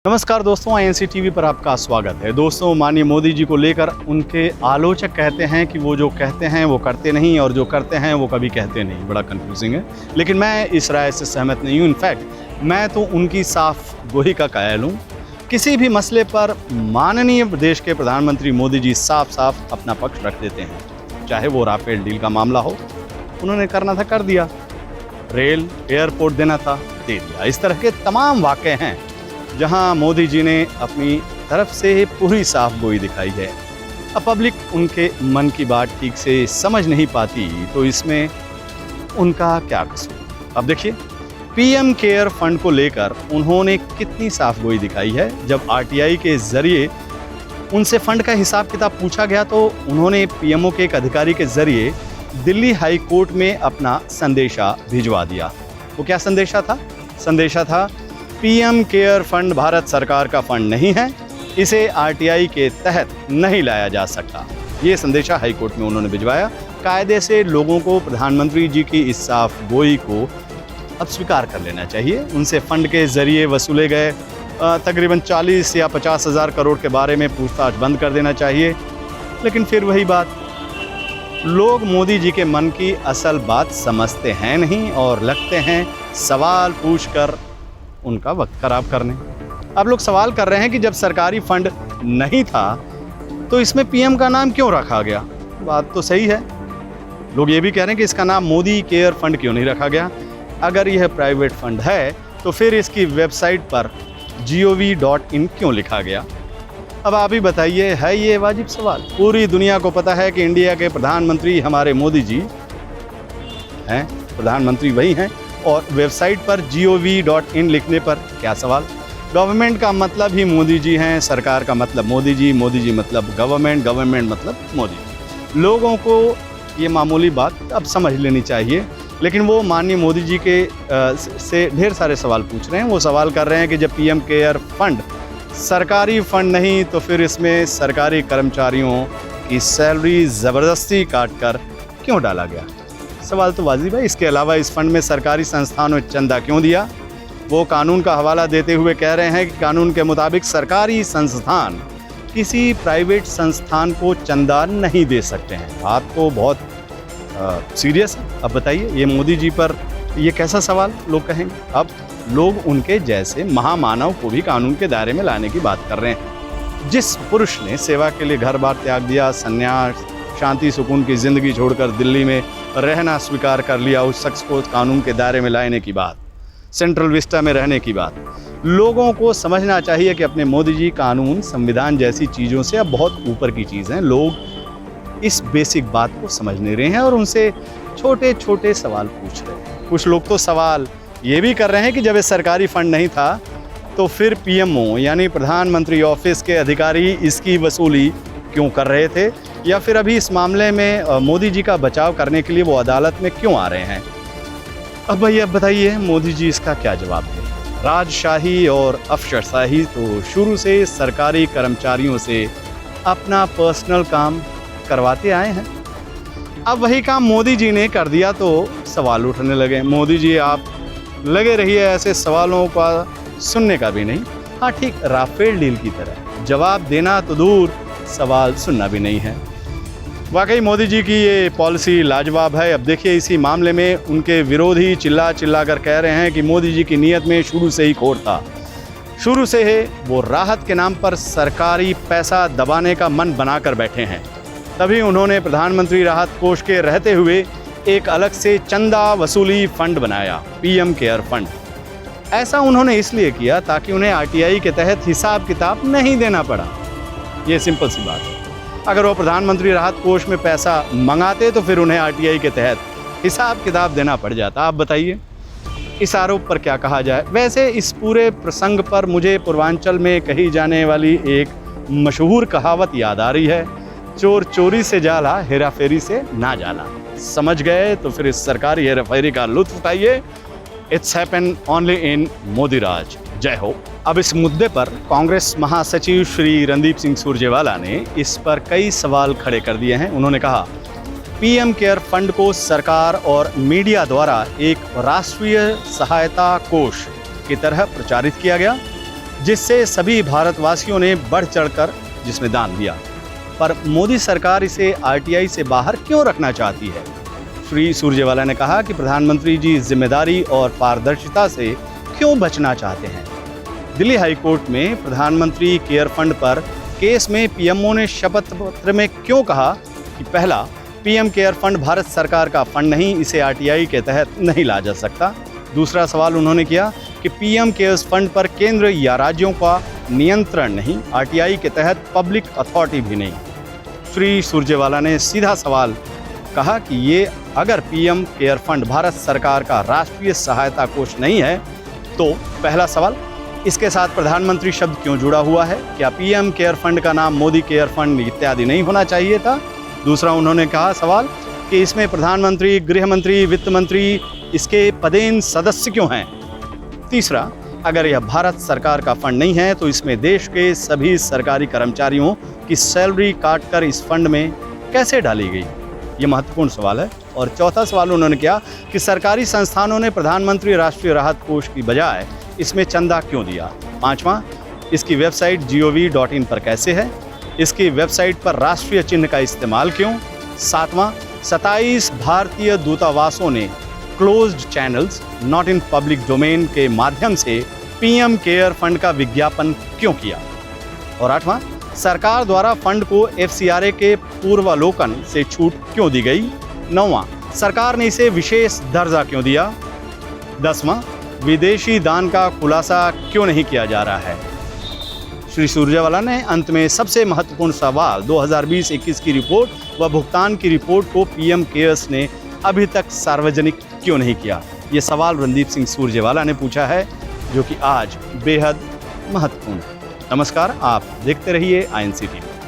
नमस्कार दोस्तों, INC TV पर आपका स्वागत है। दोस्तों, माननीय मोदी जी को लेकर उनके आलोचक कहते हैं कि वो जो कहते हैं वो करते नहीं और जो करते हैं वो कभी कहते नहीं। बड़ा कंफ्यूजिंग है, लेकिन मैं इस राय से सहमत नहीं हूँ। इनफैक्ट मैं तो उनकी साफ गोही का कायल हूँ। किसी भी मसले पर माननीय देश के प्रधानमंत्री मोदी जी साफ साफ अपना पक्ष रख देते हैं। चाहे वो राफेल डील का मामला हो, उन्होंने करना था कर दिया, रेल एयरपोर्ट देना था दे दिया। इस तरह के तमाम वाक़े हैं जहां मोदी जी ने अपनी तरफ से पूरी साफ गोई दिखाई है। अब पब्लिक उनके मन की बात ठीक से समझ नहीं पाती, तो इसमें उनका क्या कसूर। अब देखिए, पीएम केयर फंड को लेकर उन्होंने कितनी साफ गोई दिखाई है। जब आरटीआई के जरिए उनसे फंड का हिसाब किताब पूछा गया तो उन्होंने पीएमओ के एक अधिकारी के जरिए दिल्ली हाई कोर्ट में अपना संदेशा भिजवा दिया। वो क्या संदेशा था? संदेशा था, पीएम केयर फंड भारत सरकार का फंड नहीं है, इसे आरटीआई के तहत नहीं लाया जा सकता। ये संदेशा हाई कोर्ट में उन्होंने भिजवाया। कायदे से लोगों को प्रधानमंत्री जी की इस साफ गोई को अब स्वीकार कर लेना चाहिए। उनसे फंड के जरिए वसूले गए तकरीबन 40 या 50 हज़ार करोड़ के बारे में पूछताछ बंद कर देना चाहिए। लेकिन फिर वही बात, लोग मोदी जी के मन की असल बात समझते हैं नहीं और लगते हैं सवाल पूछकर उनका वक्त खराब करने। अब लोग सवाल कर रहे हैं कि जब सरकारी फंड नहीं था तो इसमें पीएम का नाम क्यों रखा गया? बात तो सही है। लोग ये भी कह रहे हैं कि इसका नाम मोदी केयर फंड क्यों नहीं रखा गया? अगर यह प्राइवेट फंड है तो फिर इसकी वेबसाइट पर gov.in क्यों लिखा गया? अब आप ही बताइए, है ये वाजिब सवाल? पूरी दुनिया को पता है कि इंडिया के प्रधानमंत्री हमारे मोदी जी हैं, प्रधानमंत्री वही हैं, और वेबसाइट पर gov.in लिखने पर क्या सवाल? गवर्नमेंट का मतलब ही मोदी जी हैं, सरकार का मतलब मोदी जी मतलब गवर्नमेंट, गवर्नमेंट मतलब मोदी। लोगों को ये मामूली बात अब समझ लेनी चाहिए। लेकिन वो माननीय मोदी जी के से ढेर सारे सवाल पूछ रहे हैं। वो सवाल कर रहे हैं कि जब पीएम केयर फंड सरकारी फंड नहीं तो फिर इसमें सरकारी कर्मचारियों की सैलरी ज़बरदस्ती काट कर क्यों डाला गया? सवाल तो वाजिब है। इसके अलावा इस फंड में सरकारी संस्थानों ने चंदा क्यों दिया? वो कानून का हवाला देते हुए कह रहे हैं कि कानून के मुताबिक सरकारी संस्थान किसी प्राइवेट संस्थान को चंदा नहीं दे सकते हैं। बात तो बहुत सीरियस है। अब बताइए, ये मोदी जी पर ये कैसा सवाल लोग कहेंगे? अब लोग उनके जैसे महामानव को भी कानून के दायरे में लाने की बात कर रहे हैं। जिस पुरुष ने सेवा के लिए घर बार त्याग दिया, संन्यास, शांति सुकून की ज़िंदगी छोड़कर दिल्ली में रहना स्वीकार कर लिया, उस शख्स को कानून के दायरे में लाने की बात, सेंट्रल विस्टा में रहने की बात। लोगों को समझना चाहिए कि अपने मोदी जी कानून, संविधान जैसी चीज़ों से अब बहुत ऊपर की चीज़ हैं। लोग इस बेसिक बात को समझ नहीं रहे हैं और उनसे छोटे छोटे सवाल पूछ रहे हैं। कुछ लोग तो सवाल ये भी कर रहे हैं कि जब ये सरकारी फंड नहीं था तो फिर पीएमओ यानी प्रधानमंत्री ऑफिस के अधिकारी इसकी वसूली क्यों कर रहे थे, या फिर अभी इस मामले में मोदी जी का बचाव करने के लिए वो अदालत में क्यों आ रहे हैं? अब भैया बताइए, मोदी जी इसका क्या जवाब दें? राजशाही और अफसरशाही तो शुरू से सरकारी कर्मचारियों से अपना पर्सनल काम करवाते आए हैं। अब वही काम मोदी जी ने कर दिया तो सवाल उठने लगे। मोदी जी आप लगे रहिए ऐसे सवालों का सुनने का भी नहीं। हाँ ठीक, राफेल डील की तरह जवाब देना तो दूर, सवाल सुनना भी नहीं है। वाकई मोदी जी की ये पॉलिसी लाजवाब है। अब देखिए, इसी मामले में उनके विरोधी चिल्ला कर कह रहे हैं कि मोदी जी की नीयत में शुरू से ही खोट था। शुरू से ही वो राहत के नाम पर सरकारी पैसा दबाने का मन बनाकर बैठे हैं। तभी उन्होंने प्रधानमंत्री राहत कोष के रहते हुए एक अलग से चंदा वसूली फंड बनाया, पीएम केयर फंड। ऐसा उन्होंने इसलिए किया ताकि उन्हें आरटीआई के तहत हिसाब किताब नहीं देना पड़ा। ये सिंपल सी बात है। अगर वो प्रधानमंत्री राहत कोष में पैसा मंगाते तो फिर उन्हें आरटीआई के तहत हिसाब किताब देना पड़ जाता। आप बताइए, इस आरोप पर क्या कहा जाए? वैसे इस पूरे प्रसंग पर मुझे पूर्वांचल में कही जाने वाली एक मशहूर कहावत याद आ रही है, चोर चोरी से जाला, हेरा फेरी से ना जाला। समझ गए तो फिर इस सरकारी हेरा फेरी का लुत्फ उठाइए। It's happen only in Modi raj. जय हो। अब इस मुद्दे पर कांग्रेस महासचिव श्री रणदीप सिंह सुरजेवाला ने इस पर कई सवाल खड़े कर दिए हैं। उन्होंने कहा, पीएम केयर फंड को सरकार और मीडिया द्वारा एक राष्ट्रीय सहायता कोष की तरह प्रचारित किया गया। जिससे सभी भारतवासियों ने बढ़ चढ़कर जिसमें दान दिया। पर मोदी सरकार इसे आरटीआई से बाहर क्यों रखना चाहती है? श्री सुरजेवाला ने कहा कि प्रधानमंत्री जी जिम्मेदारी और पारदर्शिता से क्यों बचना चाहते हैं। दिल्ली हाईकोर्ट में प्रधानमंत्री केयर फंड पर केस में पीएमओ ने शपथ पत्र में क्यों कहा कि पहला, पीएम केयर फंड भारत सरकार का फंड नहीं, इसे आरटीआई के तहत नहीं ला जा सकता। दूसरा सवाल उन्होंने किया कि पीएम केयर्स फंड पर केंद्र या राज्यों का नियंत्रण नहीं, आरटीआई के तहत पब्लिक अथॉरिटी भी नहीं। श्री सुरजेवाला ने सीधा सवाल कहा कि ये अगर पीएम केयर फंड भारत सरकार का राष्ट्रीय सहायता कोष नहीं है तो पहला सवाल, इसके साथ प्रधानमंत्री शब्द क्यों जुड़ा हुआ है? क्या पीएम केयर फंड का नाम मोदी केयर फंड इत्यादि नहीं होना चाहिए था? दूसरा उन्होंने कहा सवाल कि इसमें प्रधानमंत्री, गृह मंत्री, वित्त मंत्री इसके पदेन सदस्य क्यों हैं? तीसरा, अगर यह भारत सरकार का फंड नहीं है तो इसमें देश के सभी सरकारी कर्मचारियों की सैलरी काटकर इस फंड में कैसे डाली गई? ये महत्वपूर्ण सवाल है। और चौथा सवाल उन्होंने किया कि सरकारी संस्थानों ने प्रधानमंत्री राष्ट्रीय राहत कोष की बजाय इसमें चंदा क्यों दिया? पांचवा, इसकी वेबसाइट gov.in पर कैसे है? इसकी वेबसाइट पर राष्ट्रीय चिन्ह का इस्तेमाल क्यों? सातवां, 27 भारतीय दूतावासों ने closed channels not in public domain के माध्यम से पीएम केयर फंड का विज्ञापन क्यों किया? और आठवां, सरकार द्वारा फंड को एफसीआरए के पूर्वावलोकन से छूट क्यों दी गई? नौवां, सरकार ने इसे विशेष दर्जा क्यों दिया? 10वां, विदेशी दान का खुलासा क्यों नहीं किया जा रहा है? श्री सुरजेवाला ने अंत में सबसे महत्वपूर्ण सवाल 2020-21 की रिपोर्ट व भुगतान की रिपोर्ट को पीएम केयर्स ने अभी तक सार्वजनिक क्यों नहीं किया? ये सवाल रणदीप सिंह सुरजेवाला ने पूछा है, जो कि आज बेहद महत्वपूर्ण है। नमस्कार, आप देखते रहिए INC TV।